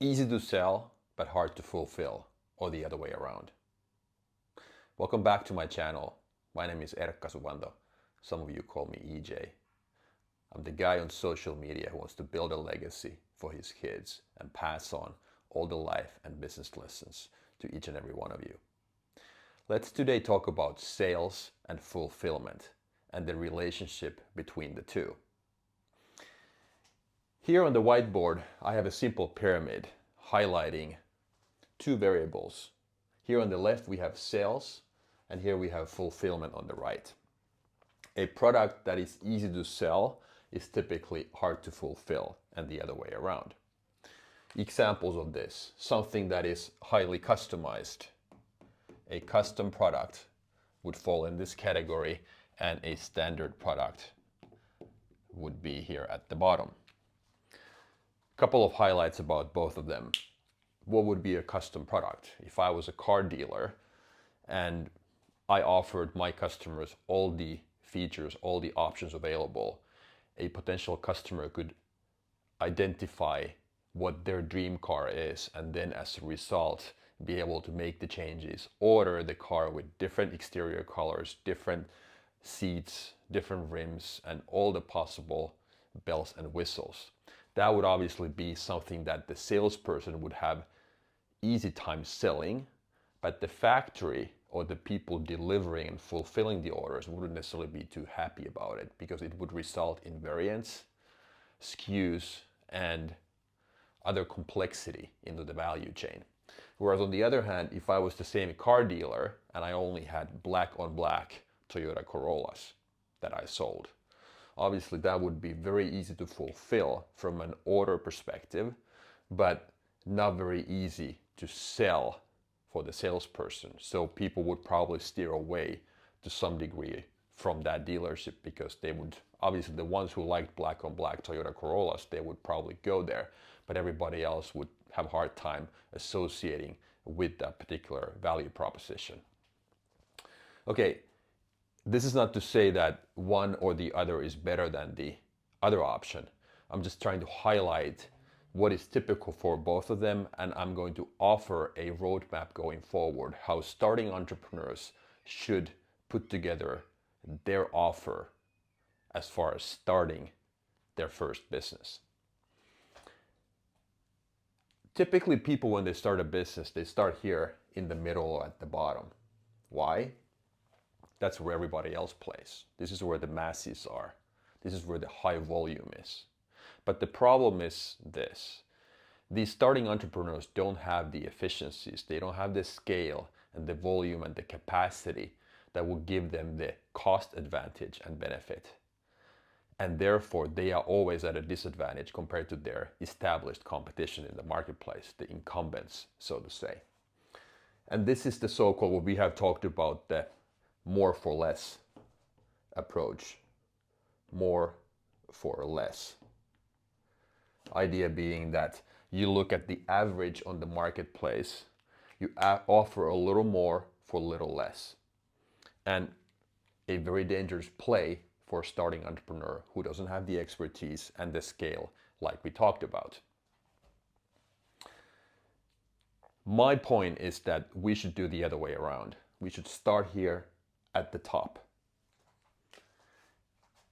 Easy to sell, but hard to fulfill, or the other way around. Welcome back to my channel. My name is Erkka Suvanto. Some of you call me EJ. I'm the guy on social media who wants to build a legacy for his kids and pass on all the life and business lessons to each and every one of you. Let's today talk about sales and fulfillment and the relationship between the two. Here on the whiteboard, I have a simple pyramid highlighting two variables. Here on the left, we have sales, and here we have fulfillment on the right. A product that is easy to sell is typically hard to fulfill, and the other way around. Examples of this: something that is highly customized. A custom product would fall in this category, and a standard product would be here at the bottom. Couple of highlights about both of them. What would be a custom product? If I was a car dealer and I offered my customers all the features, all the options available, a potential customer could identify what their dream car is, and then as a result be able to make the changes, order the car with different exterior colors, different seats, different rims, and all the possible bells and whistles. That would obviously be something that the salesperson would have easy time selling, but the factory or the people delivering and fulfilling the orders wouldn't necessarily be too happy about it, because it would result in variance, SKUs, and other complexity into the value chain. Whereas on the other hand, if I was the same car dealer and I only had black on black Toyota Corollas that I sold, obviously that would be very easy to fulfill from an order perspective, but not very easy to sell for the salesperson. So people would probably steer away to some degree from that dealership, because they would, obviously the ones who liked black on black Toyota Corollas, they would probably go there, but everybody else would have a hard time associating with that particular value proposition. Okay, this is not to say that one or the other is better than the other option. I'm just trying to highlight what is typical for both of them, and I'm going to offer a roadmap going forward how starting entrepreneurs should put together their offer as far as starting their first business. Typically people, when they start a business, they start here in the middle or at the bottom. Why? That's where everybody else plays. This is where the masses are. This is where the high volume is. But the problem is this: these starting entrepreneurs don't have the efficiencies, they don't have the scale and the volume and the capacity that will give them the cost advantage and benefit. And therefore they are always at a disadvantage compared to their established competition in the marketplace, the incumbents, so to say. And this is the so-called, what we have talked about, the more for less approach. More for less. Idea being that you look at the average on the marketplace, you offer a little more for a little less. And a very dangerous play for a starting entrepreneur who doesn't have the expertise and the scale like we talked about. My point is that we should do the other way around. We should start here at the top.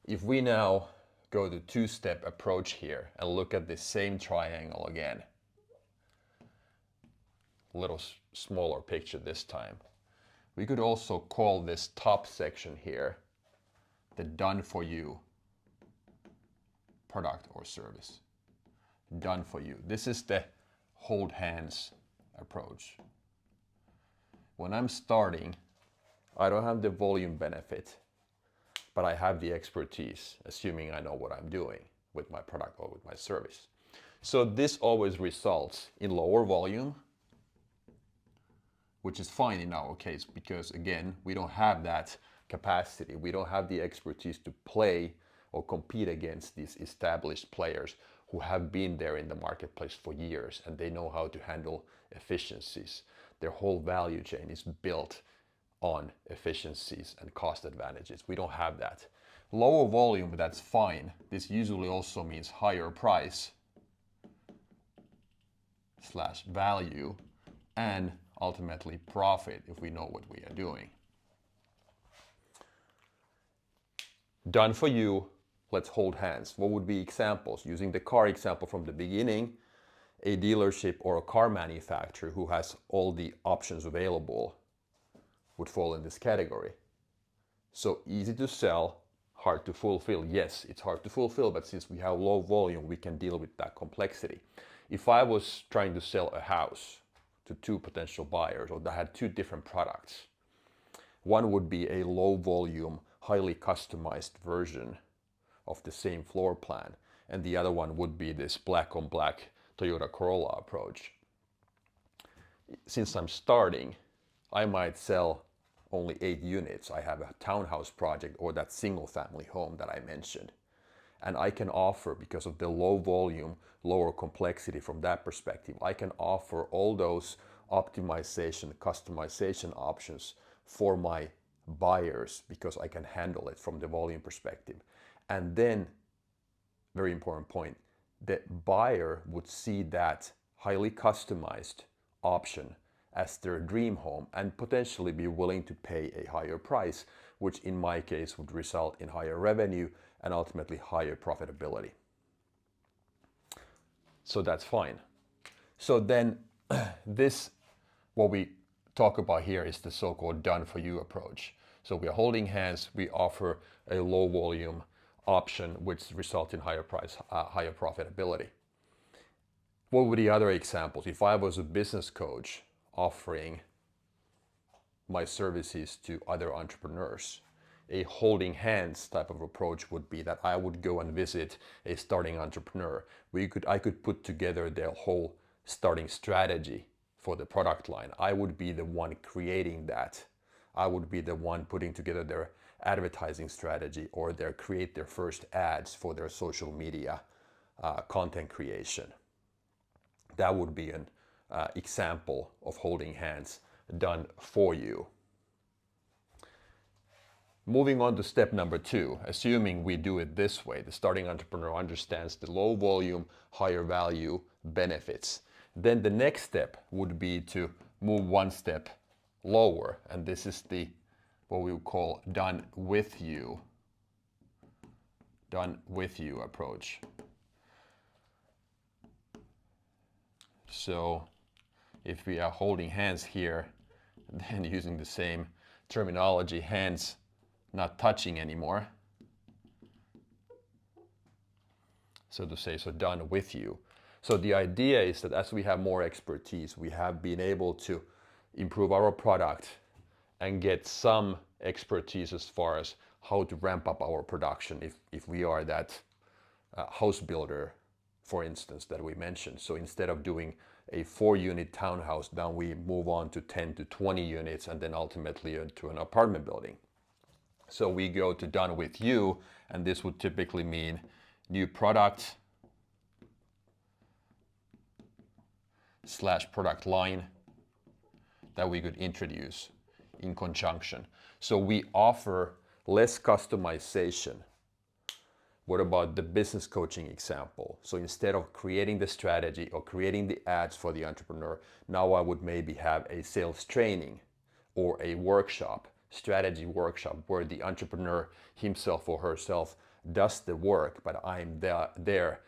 If we now go to two-step approach here and look at the same triangle again, a little smaller picture this time, we could also call this top section here the done for you product or service. Done for you. This is the hold hands approach. When I'm starting, I don't have the volume benefit, but I have the expertise, assuming I know what I'm doing with my product or with my service. So this always results in lower volume, which is fine in our case, because again, we don't have that capacity. We don't have the expertise to play or compete against these established players who have been there in the marketplace for years, and they know how to handle efficiencies. Their whole value chain is built on efficiencies and cost advantages. We don't have that. Lower volume, that's fine. This usually also means higher price. slash value, and ultimately profit if we know what we are doing. Done for you, let's hold hands. What would be examples? Using the car example from the beginning, a dealership or a car manufacturer who has all the options available would fall in this category. So easy to sell, hard to fulfill. Yes, it's hard to fulfill, but since we have low volume, we can deal with that complexity. If I was trying to sell a house to two potential buyers, or that had two different products, one would be a low volume, highly customized version of the same floor plan, and the other one would be this black on black Toyota Corolla approach. Since I'm starting, I might sell only 8 units. I have a townhouse project or that single family home that I mentioned. And I can offer, because of the low volume, lower complexity from that perspective, I can offer all those optimization, customization options for my buyers because I can handle it from the volume perspective. And then, very important point, the buyer would see that highly customized option as their dream home and potentially be willing to pay a higher price, which in my case would result in higher revenue and ultimately higher profitability. So that's fine. So then this, what we talk about here is the so-called done for you approach. So we are holding hands, we offer a low volume option which results in higher price, higher profitability. What would the other examples? If I was a business coach offering my services to other entrepreneurs, a holding hands type of approach would be that I would go and visit a starting entrepreneur. I could put together their whole starting strategy for the product line. I would be the one creating that. I would be the one putting together their advertising strategy or create their first ads for their social media content creation. That would be an example of holding hands done for you. Moving on to step number 2, assuming we do it this way, the starting entrepreneur understands the low volume, higher value benefits. Then the next step would be to move one step lower, and this is what we would call done with you approach. So if we are holding hands here, then using the same terminology, hands not touching anymore, so to say, so done with you. So the idea is that as we have more expertise, we have been able to improve our product and get some expertise as far as how to ramp up our production if we are that house builder, for instance, that we mentioned. So instead of doing a 4-unit townhouse, now we move on to 10 to 20 units and then ultimately to an apartment building. So we go to done with you, and this would typically mean new product / product line that we could introduce in conjunction. So we offer less customization. What about the business coaching example? So instead of creating the strategy or creating the ads for the entrepreneur, now I would maybe have a sales training or a workshop, strategy workshop, where the entrepreneur himself or herself does the work, but I'm there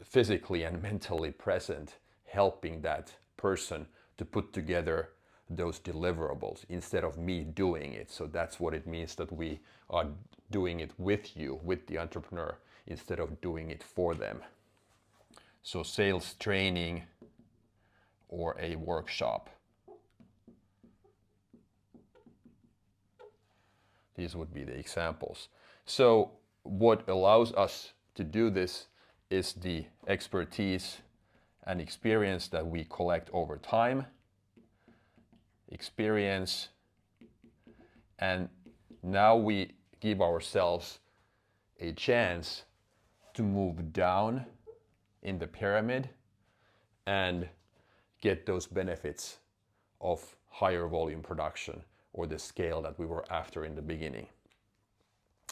physically and mentally present, helping that person to put together those deliverables instead of me doing it. So that's what it means that we are doing it with you, with the entrepreneur, instead of doing it for them. So sales training or a workshop. These would be the examples. So what allows us to do this is the expertise and experience that we collect over time. Experience, and now we give ourselves a chance to move down in the pyramid and get those benefits of higher volume production or the scale that we were after in the beginning.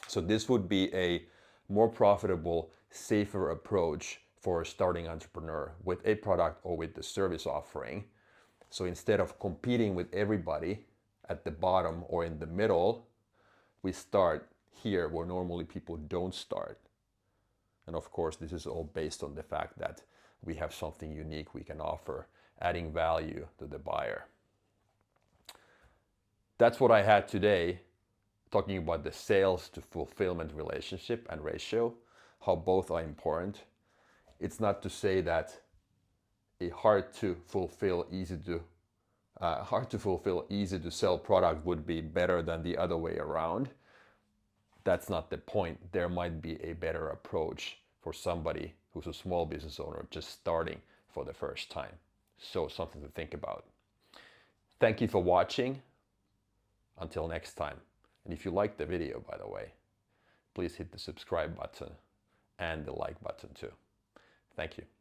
So this would be a more profitable, safer approach for a starting entrepreneur with a product or with the service offering. So instead of competing with everybody at the bottom or in the middle, we start here where normally people don't start. And of course, this is all based on the fact that we have something unique we can offer, adding value to the buyer. That's what I had today, talking about the sales to fulfillment relationship and ratio, how both are important. It's not to say that a hard to fulfill, easy to sell product would be better than the other way around. That's not the point. There might be a better approach for somebody who's a small business owner just starting for the first time. So something to think about. Thank you for watching. Until next time. And if you liked the video, by the way, please hit the subscribe button and the like button too. Thank you.